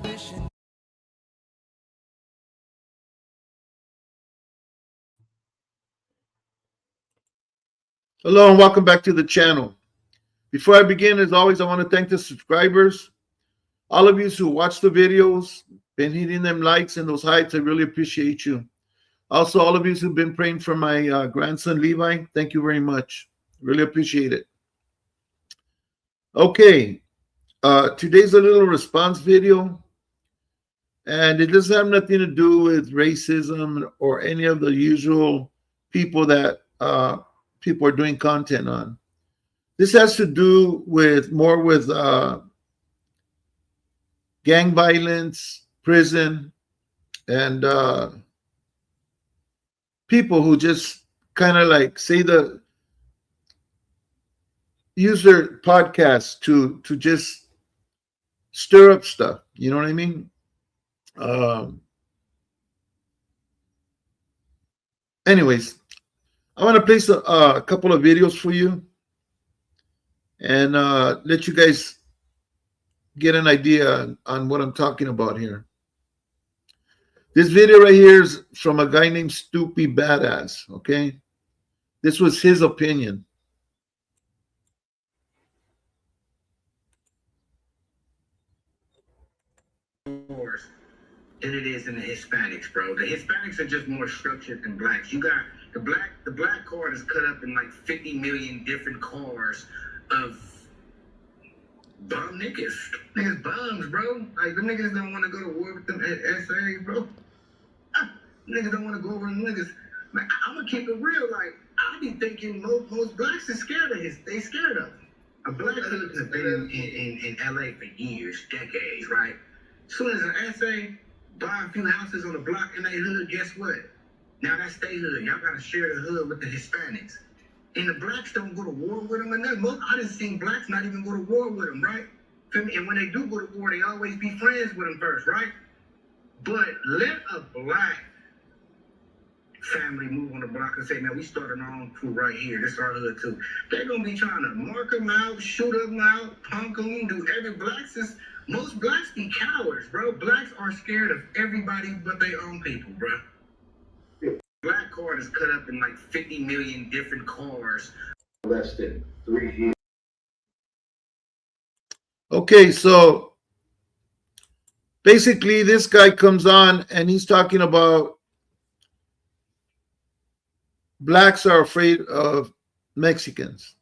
suspicion. Hello and welcome back to the channel. Before I begin, as always, I want to thank the subscribers, all of you who watch the videos, been hitting them likes and those heights. I really appreciate you. Also, all of you who've been praying for my grandson Levi, thank you very much. Really appreciate it. Okay, today's a little response video, and it doesn't have nothing to do with racism or any of the usual people that people are doing content on. This has to do with more with gang violence, prison, and people who just kind of like use their podcast to just stir up stuff. You know what I mean? Anyways, I want to place a couple of videos for you and let you guys get an idea on what I'm talking about here. This video right here is from a guy named Snoopy Badazz, okay? This was his opinion. Than it is in the Hispanics, bro. The Hispanics are just more structured than blacks. You got the black card is cut up in like 50 million different cars of bum niggas. Niggas bums, bro. Like the niggas don't want to go to war with them SA, bro. Niggas don't want to go over them niggas. Like, I'm gonna keep it real. Like I be thinking most blacks are scared of they scared of him. A black hood has been in LA for years, decades, right? As soon as an SA buy a few houses on the block in their hood, guess what? Now that's their hood. Y'all gotta share the hood with the Hispanics. And the blacks don't go to war with them. And I done seen blacks not even go to war with them, right? And when they do go to war, they always be friends with them first, right? But let a black family move on the block and say, man, we started our own crew right here. This is our hood too. They're gonna be trying to mark them out, shoot them out, punk them, do every most blacks be cowards, bro. Blacks are scared of everybody but their own people, bro. Black card is cut up in like 50 million different cars. Less than 3 years. Okay, so basically this guy comes on and he's talking about blacks are afraid of Mexicans.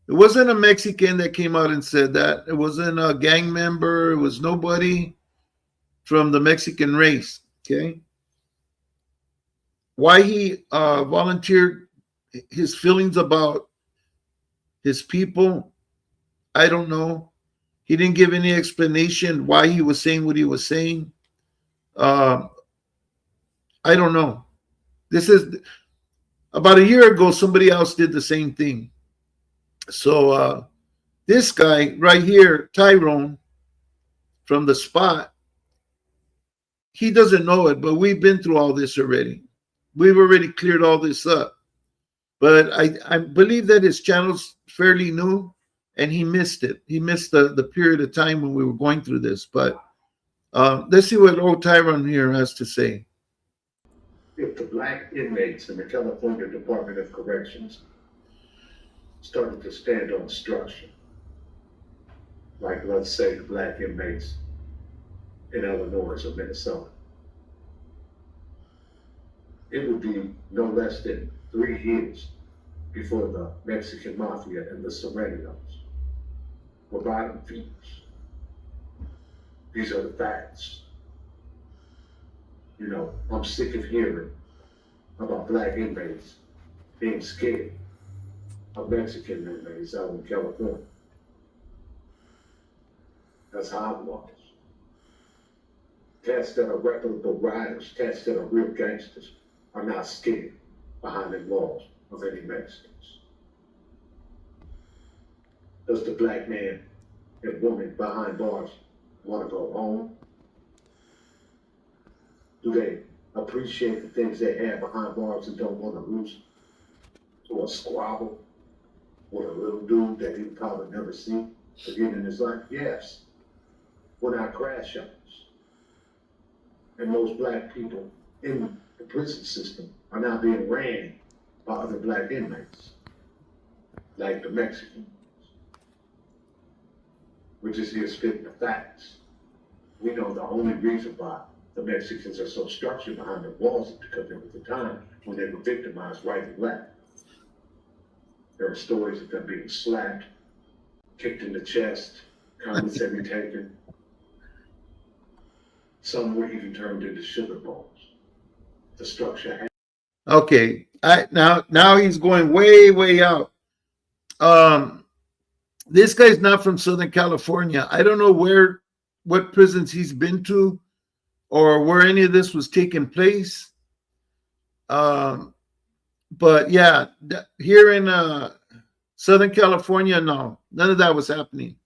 It wasn't a Mexican that came out and said that. It wasn't a gang member. It was nobody from the Mexican race, okay? Why he volunteered his feelings about his people, I don't know. He didn't give any explanation why he was saying what he was saying. I don't know. This is about a year ago, somebody else did the same thing. So this guy right here, Tyrone, from the spot, he doesn't know it, but we've been through all this already. We've already cleared all this up. But I believe that his channel's fairly new and he missed it. He missed the period of time when we were going through this. But let's see what old Tyrone here has to say. If the black inmates in the California Department of Corrections started to stand on structure, like let's say the black inmates in Illinois or Minnesota, it would be no less than 3 years before the Mexican mafia and the Serenios were bottom feeders. These are the facts. You know, I'm sick of hearing about black inmates being scared of Mexican inmates out in California. That's how I was. Cats that are reputable riders, cats that are real gangsters, are not scared behind the walls of any Mexicans. Does the black man and woman behind bars want to go home? Do they appreciate the things they have behind bars and don't want to lose to a squabble with a little dude that he'll probably never see again in his life? Yes. were not crash outs. And most black people in the prison system are now being ran by other black inmates, like the Mexicans. We're just here spitting the facts. We know the only reason why the Mexicans are so structured behind the walls is because there was a time when they were victimized right and left. There are stories of them being slapped, kicked in the chest, commissary taken. Some were even turned into sugar bowls. The structure had. Okay, now he's going way out. This guy's not from Southern California. I don't know what prisons he's been to or where any of this was taking place. But yeah, here in Southern California, no, none of that was happening.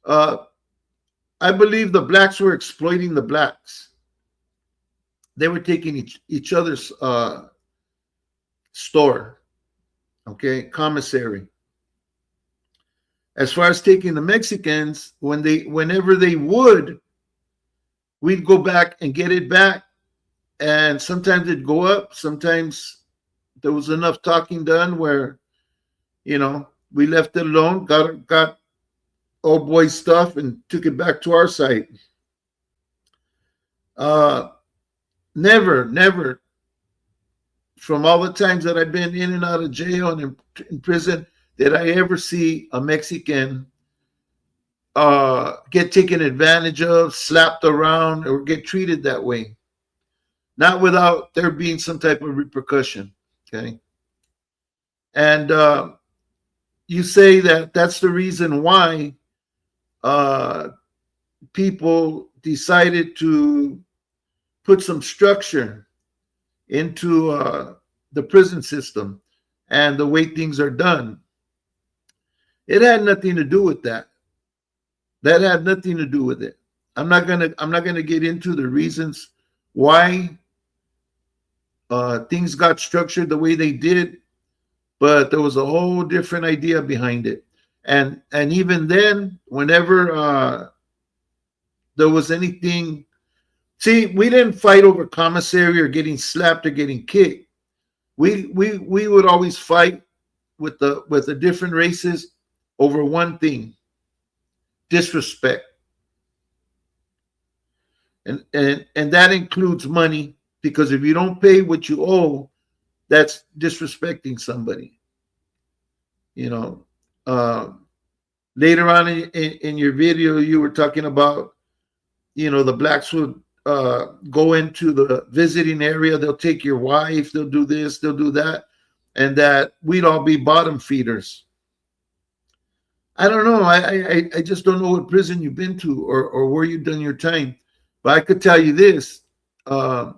I believe the blacks were exploiting the blacks. They were taking each other's store, okay, commissary. As far as taking the Mexicans, whenever they would, we'd go back and get it back. And sometimes it'd go up. Sometimes there was enough talking done where, you know, we left it alone, got old boy's stuff and took it back to our site. Never, from all the times that I've been in and out of jail and in prison, did I ever see a Mexican get taken advantage of, slapped around, or get treated that way. Not without there being some type of repercussion, okay? And you say that that's the reason why people decided to put some structure into the prison system and the way things are done. It had nothing to do with that. That had nothing to do with it. I'm not gonna get into the reasons why things got structured the way they did, but there was a whole different idea behind it. And even then, whenever there was anything, see, we didn't fight over commissary or getting slapped or getting kicked. We would always fight with the different races over one thing: disrespect. And that includes money, because if you don't pay what you owe, that's disrespecting somebody. You know, later on in your video, you were talking about, you know, the blacks would go into the visiting area. They'll take your wife. They'll do this. They'll do that. And that we'd all be bottom feeders. I don't know. I just don't know what prison you've been to or where you've done your time. But I could tell you this. The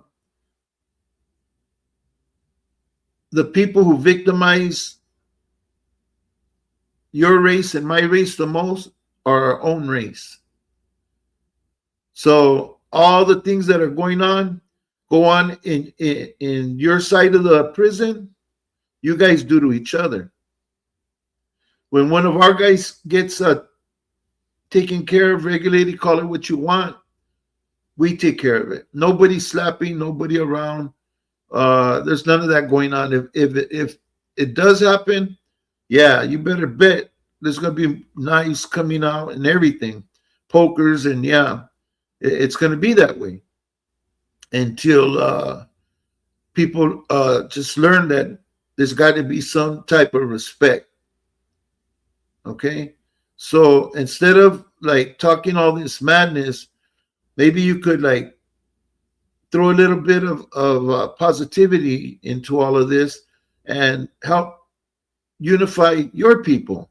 people who victimize your race and my race the most are our own race. So all the things that are going on, go on in your side of the prison, you guys do to each other. When one of our guys gets taken care of, regulated, call it what you want, we take care of it. Nobody slapping, nobody around. There's none of that going on. If it does happen, yeah, you better bet there's going to be knives coming out and everything, pokers, and yeah, it's going to be that way until people just learn that there's got to be some type of respect. Okay, so instead of like talking all this madness, maybe you could like throw a little bit of positivity into all of this and help unify your people.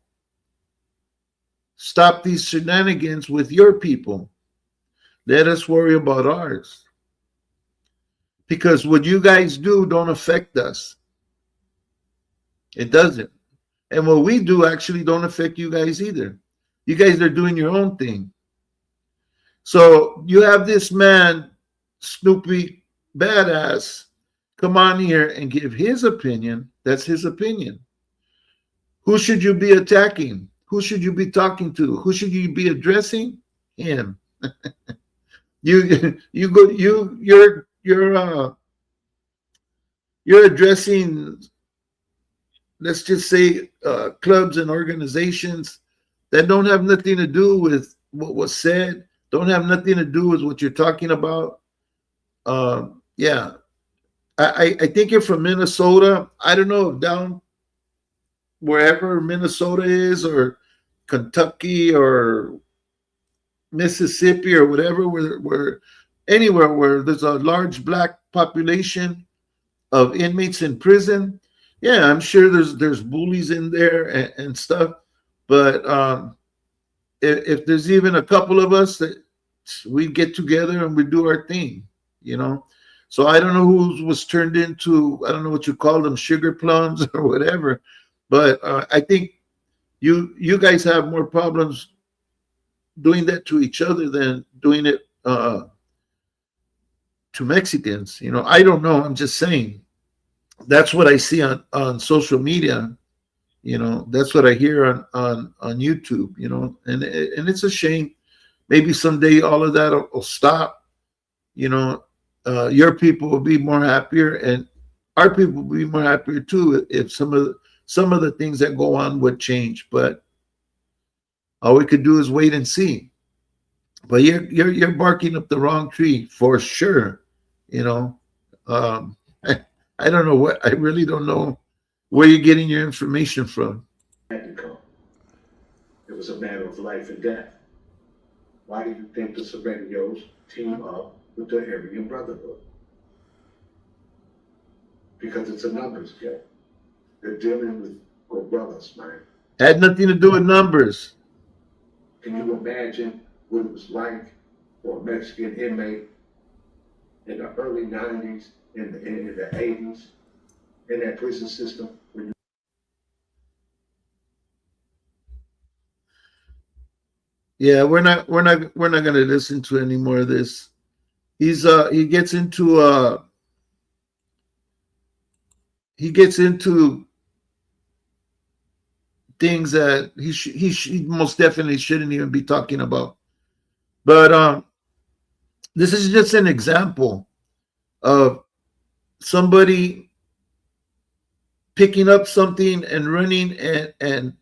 Stop these shenanigans with your people. Let us worry about ours. Because what you guys do don't affect us. It doesn't. And what we do actually don't affect you guys either. You guys are doing your own thing. So you have this man, Snoopy Badazz, come on here and give his opinion. That's his opinion. Who should you be attacking? Who should you be talking to? Who should you be addressing? him. You go you're addressing, let's just say, clubs and organizations that don't have nothing to do with what was said, don't have nothing to do with what you're talking about. Yeah, I think you're from Minnesota. I don't know if down wherever Minnesota is, or Kentucky, or Mississippi, or whatever, where anywhere where there's a large black population of inmates in prison. Yeah, I'm sure there's bullies in there and stuff. But if there's even a couple of us, that we get together and we do our thing, you know. So I don't know who was turned into, I don't know what you call them, sugar plums or whatever. But I think you guys have more problems doing that to each other than doing it to Mexicans. You know, I don't know. I'm just saying. That's what I see on social media. You know, that's what I hear on YouTube. You know, and it's a shame. Maybe someday all of that will stop. You know, your people will be more happier, and our people will be more happier too if some of the things that go on would change. But all we could do is wait and see. But you're barking up the wrong tree for sure. You know, um, I don't know what, I really don't know where you're getting your information from. Had to come. It was a matter of life and death. Why do you think the Serendios team up with the Aryan Brotherhood? Because it's a numbers game. They're dealing with brothers, man. Had nothing to do with numbers. Can you imagine what it was like for a Mexican inmate in the early 90s, in the 80s, in that prison system? Yeah, we're not going to listen to any more of this. He gets into things that he most definitely shouldn't even be talking about. But this is just an example of somebody picking up something and running and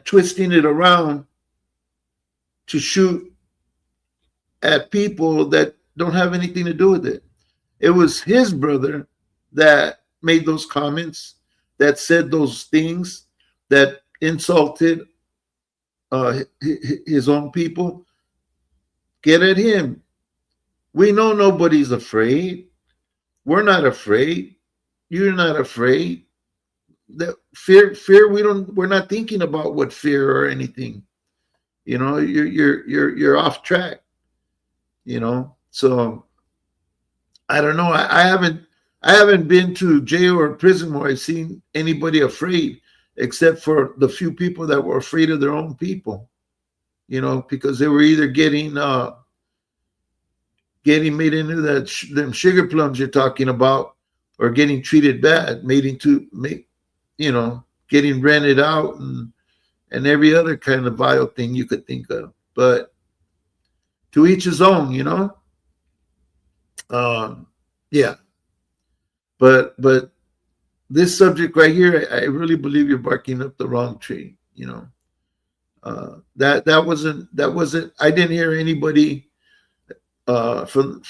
twisting it around to shoot at people that don't have anything to do with it. It was his brother that made those comments, that said those things, that insulted his own people. Get at him. We know nobody's afraid. We're not afraid. You're not afraid. That fear, we're not thinking about what fear or anything. You know, you're off track. You know, so I don't know. I haven't been to jail or prison where I've seen anybody afraid, except for the few people that were afraid of their own people. You know, because they were either getting made into them sugar plums you're talking about, or getting treated bad, you know, getting rented out and every other kind of vile thing you could think of. But to each his own, you know. Yeah. But this subject right here, I really believe you're barking up the wrong tree. You know, that wasn't. I didn't hear anybody from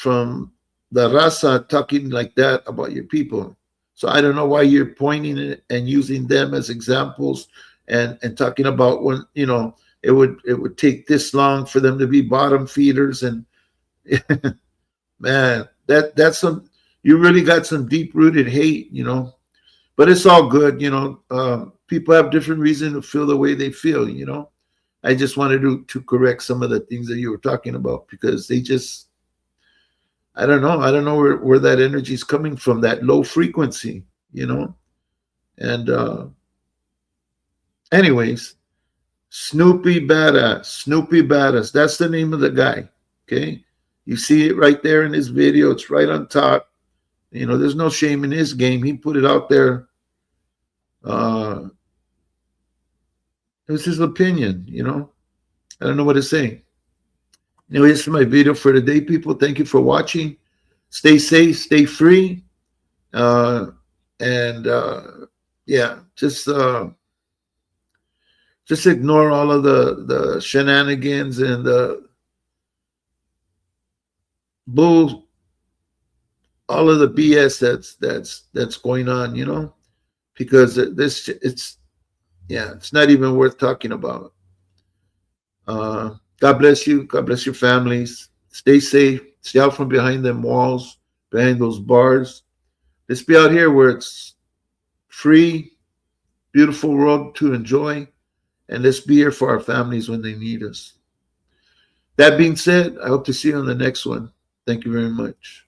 the raza talking like that about your people. So I don't know why you're pointing it and using them as examples and talking about when, you know, it would take this long for them to be bottom feeders. And man, that's some, you really got some deep rooted hate, you know. But it's all good, you know. People have different reasons to feel the way they feel, you know. I just wanted to correct some of the things that you were talking about, because they just, I don't know where that energy is coming from, that low frequency, you know. And anyways, Snoopy Badazz, that's the name of the guy. Okay, you see it right there in his video. It's right on top. You know, there's no shame in his game. He put it out there. It was his opinion, you know. I don't know what to say. Anyway, this is my video for today, people. Thank you for watching. Stay safe, stay free, and yeah, just ignore all of the shenanigans and the bull, all of the BS that's going on, you know, because it's not even worth talking about. God bless you. God bless your families. Stay safe. Stay out from behind them walls, behind those bars. Let's be out here where it's free, beautiful world to enjoy, and let's be here for our families when they need us. That being said, I hope to see you on the next one. Thank you very much.